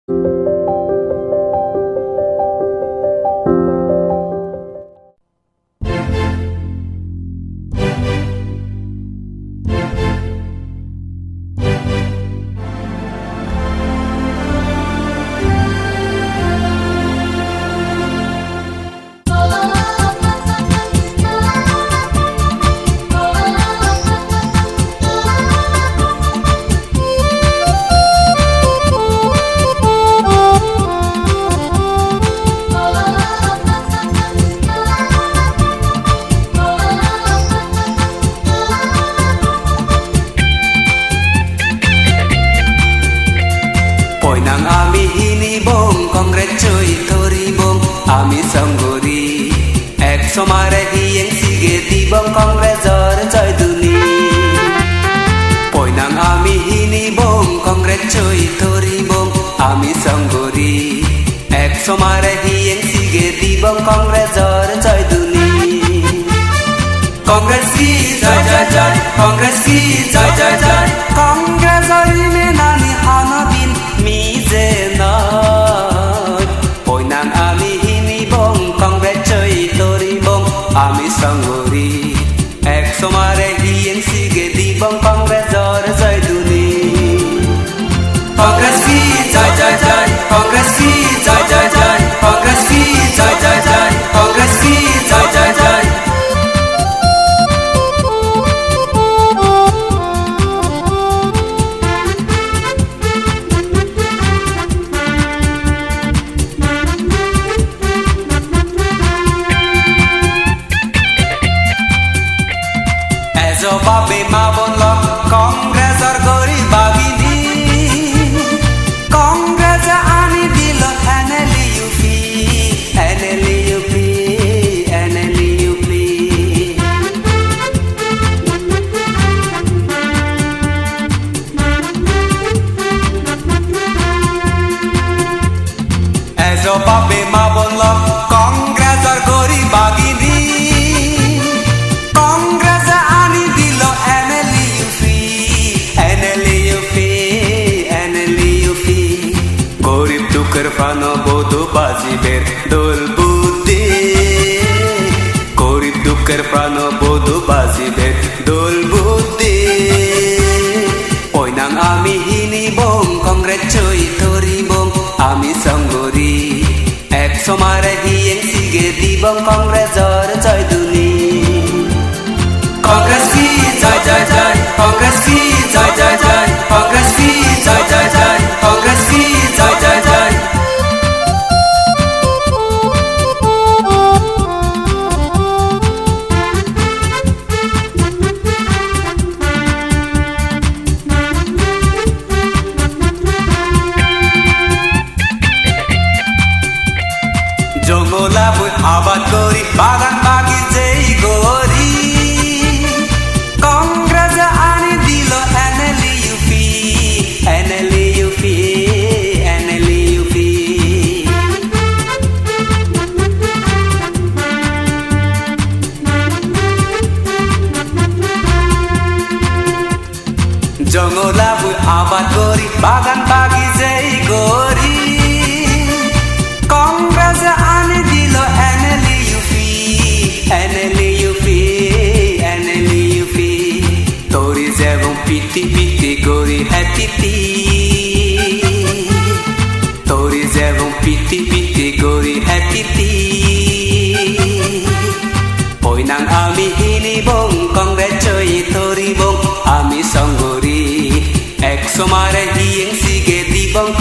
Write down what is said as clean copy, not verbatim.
Poinang ami hinibong kongres coy thoribong ami sanggori ek somare hiyeng sige dibong kongres jor coy duni Poinang ami hinibong kongres coy thoribong ami sanggori ek somare hiyeng sige dibong kongres jor coy duni Kongres ki jai jai jai kongres ki jai jai jai kongres oi me nani hanabin mi je noi Poinang ami hinibong kongres coy thoribong ami sanggori ek somare hiyeng sige dibong kongres jor coy duni Kongres ki jai jai jai kongres ki jai jai jai kongres ki jai jai jai kongres ki jai jai jai Babe ma bonlo kongres ar gori bagini kongres ani dilo eneli upi ezo babe ma bonlo kongres ar gori bagini Kerpano bodo baziber dol budde Korib duker prano bodo baziber dol budde Poinang ami hinibong kongres coy thoribong ami sanggori ek somare hiyeng sige dibong kongres jor coy duni Kongres ki jai jai jai kongres ki jai jai jai kongres ki jai jai jai kongres ki jai jai jai জঙ্গলা বই আবাদ করি বাগান বাগি যেই গরি কংগ্রেস আনি দিল এনএলই UP জঙ্গলা বই আবাদ করি বাগান বাগি যেই গরি কংগ্রেস আনি দিল এনএলই ইউপি তোরি যেমন পিটি পিটি গরি হ্যাপিটি তোরি যেমন পিটি পিটি গরি হ্যাপিটি Poinang ami hinibong kongres coy thoribong ami sanggori ek somare hiyeng sige dibong